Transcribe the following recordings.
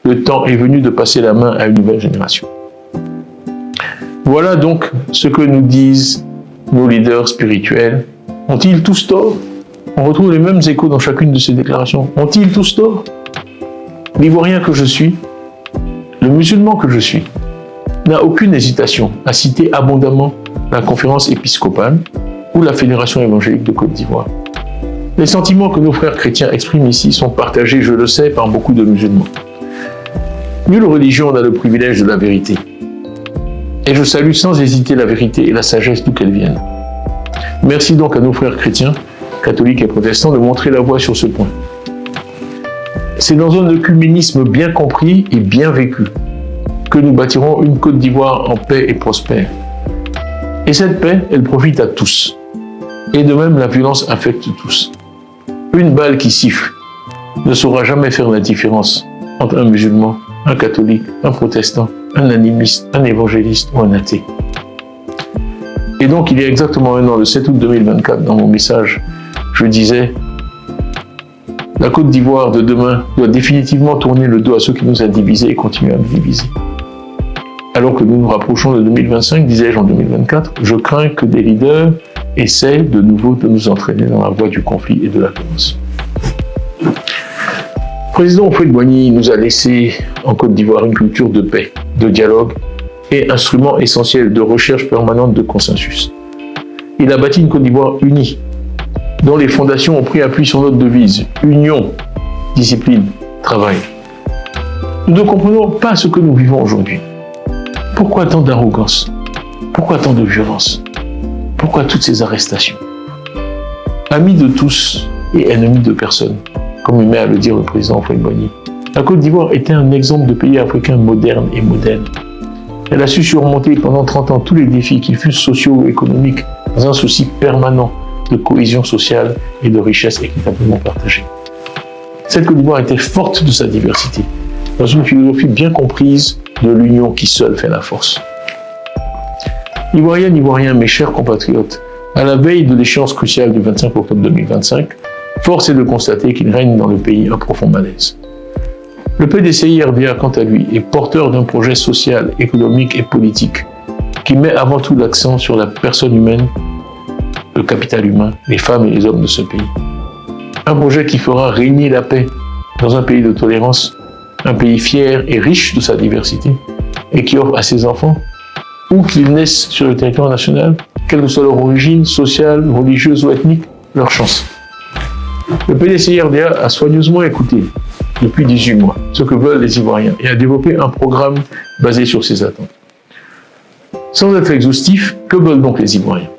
le temps est venu de passer la main à une nouvelle génération. Voilà donc ce que nous disent nos leaders spirituels. Ont-ils tous tort? On retrouve les mêmes échos dans chacune de ces déclarations. Ont-ils tous tort? L'Ivoirien que je suis, le musulman que je suis, n'a aucune hésitation à citer abondamment la conférence épiscopale ou la Fédération évangélique de Côte d'Ivoire. Les sentiments que nos frères chrétiens expriment ici sont partagés, je le sais, par beaucoup de musulmans. Nulle religion n'a le privilège de la vérité. Et je salue sans hésiter la vérité et la sagesse d'où qu'elles viennent. Merci donc à nos frères chrétiens, catholiques et protestants, de montrer la voie sur ce point. C'est dans un œcuménisme bien compris et bien vécu que nous bâtirons une Côte d'Ivoire en paix et prospère. Et cette paix, elle profite à tous. Et de même, la violence affecte tous. Une balle qui siffle ne saura jamais faire la différence entre un musulman, un catholique, un protestant, un animiste, un évangéliste ou un athée. Et donc, il y a exactement un an, le 7 août 2024, dans mon message, je disais « La Côte d'Ivoire de demain doit définitivement tourner le dos à ceux qui nous ont divisés et continuer à nous diviser. » Alors que nous nous rapprochons de 2025, disais-je en 2024, je crains que des leaders essaient de nouveau de nous entraîner dans la voie du conflit et de la violence. Le président Houphouët-Boigny nous a laissé en Côte d'Ivoire une culture de paix, de dialogue et instrument essentiel de recherche permanente de consensus. Il a bâti une Côte d'Ivoire unie, dont les fondations ont pris appui sur notre devise « Union, discipline, travail ». Nous ne comprenons pas ce que nous vivons aujourd'hui. Pourquoi tant d'arrogance? Pourquoi tant de violence? Pourquoi toutes ces arrestations? Amis de tous et ennemis de personne, comme aimait à le dire le président Houphouët-Boigny. La Côte d'Ivoire était un exemple de pays africain moderne et modèle. Elle a su surmonter pendant 30 ans tous les défis, qu'ils fussent sociaux ou économiques, dans un souci permanent de cohésion sociale et de richesse équitablement partagée. Cette Côte d'Ivoire était forte de sa diversité, dans une philosophie bien comprise de l'union qui seule fait la force. Ivoiriennes, Ivoiriens, mes chers compatriotes, à la veille de l'échéance cruciale du 25 octobre 2025, force est de constater qu'il règne dans le pays un profond malaise. Le PDCI-RDA, quant à lui, est porteur d'un projet social, économique et politique qui met avant tout l'accent sur la personne humaine, le capital humain, les femmes et les hommes de ce pays. Un projet qui fera régner la paix dans un pays de tolérance, un pays fier et riche de sa diversité, et qui offre à ses enfants, où qu'ils naissent sur le territoire national, quelle que soit leur origine sociale, religieuse ou ethnique, leur chance. Le PDCI-RDA a soigneusement écouté, depuis 18 mois, ce que veulent les Ivoiriens et a développé un programme basé sur ces attentes. Sans être exhaustif, que veulent donc les Ivoiriens?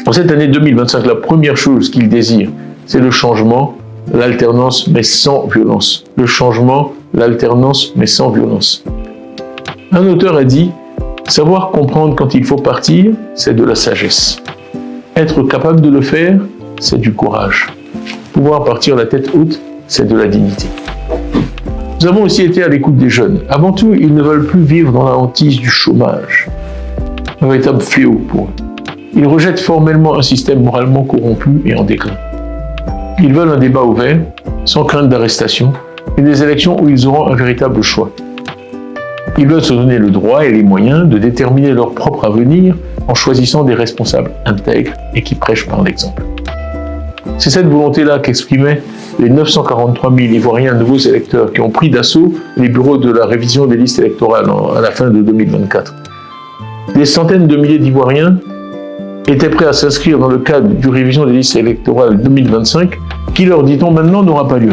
En cette année 2025, la première chose qu'ils désirent, c'est le changement, l'alternance, mais sans violence. Le changement, l'alternance, mais sans violence. Un auteur a dit « Savoir comprendre quand il faut partir, c'est de la sagesse. Être capable de le faire, c'est du courage. Pouvoir partir la tête haute, c'est de la dignité. » Nous avons aussi été à l'écoute des jeunes. Avant tout, ils ne veulent plus vivre dans la hantise du chômage. Un véritable fléau pour eux. Ils rejettent formellement un système moralement corrompu et en déclin. Ils veulent un débat ouvert, sans crainte d'arrestation, et des élections où ils auront un véritable choix. Ils veulent se donner le droit et les moyens de déterminer leur propre avenir en choisissant des responsables intègres et qui prêchent par l'exemple. C'est cette volonté-là qu'exprimaient les 943 000 Ivoiriens nouveaux électeurs qui ont pris d'assaut les bureaux de la révision des listes électorales à la fin de 2024. Des centaines de milliers d'Ivoiriens étaient prêts à s'inscrire dans le cadre du révision des listes électorales 2025 qui, leur dit-on maintenant, n'aura pas lieu.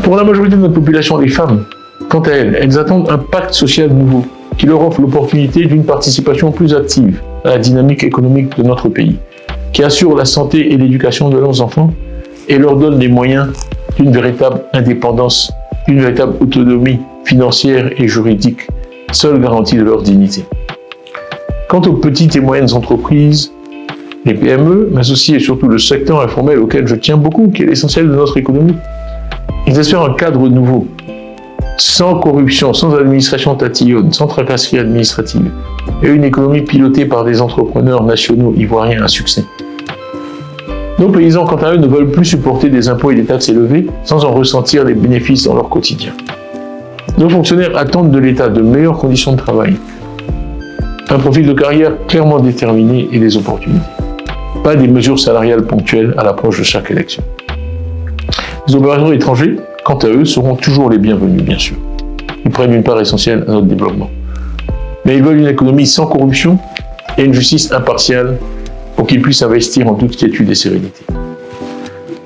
Pour la majorité de notre population, les femmes, quant à elles, elles attendent un pacte social nouveau qui leur offre l'opportunité d'une participation plus active à la dynamique économique de notre pays, qui assure la santé et l'éducation de leurs enfants et leur donne les moyens d'une véritable indépendance, d'une véritable autonomie financière et juridique, seule garantie de leur dignité. Quant aux petites et moyennes entreprises, les PME, mais aussi et surtout le secteur informel auquel je tiens beaucoup, qui est l'essentiel de notre économie, ils espèrent un cadre nouveau, sans corruption, sans administration tatillonne, sans tracasserie administrative, et une économie pilotée par des entrepreneurs nationaux ivoiriens à succès. Nos paysans, quant à eux, ne veulent plus supporter des impôts et des taxes élevés sans en ressentir les bénéfices dans leur quotidien. Nos fonctionnaires attendent de l'État de meilleures conditions de travail, un profil de carrière clairement déterminé et des opportunités. Pas des mesures salariales ponctuelles à l'approche de chaque élection. Les opérateurs étrangers, quant à eux, seront toujours les bienvenus, bien sûr. Ils prennent une part essentielle à notre développement. Mais ils veulent une économie sans corruption et une justice impartiale pour qu'ils puissent investir en toute quiétude et sérénité.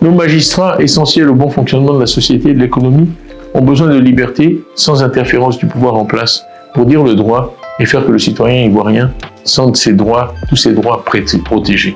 Nos magistrats, essentiels au bon fonctionnement de la société et de l'économie, ont besoin de liberté sans interférence du pouvoir en place pour dire le droit et faire que le citoyen ivoirien sente tous ses droits protégés.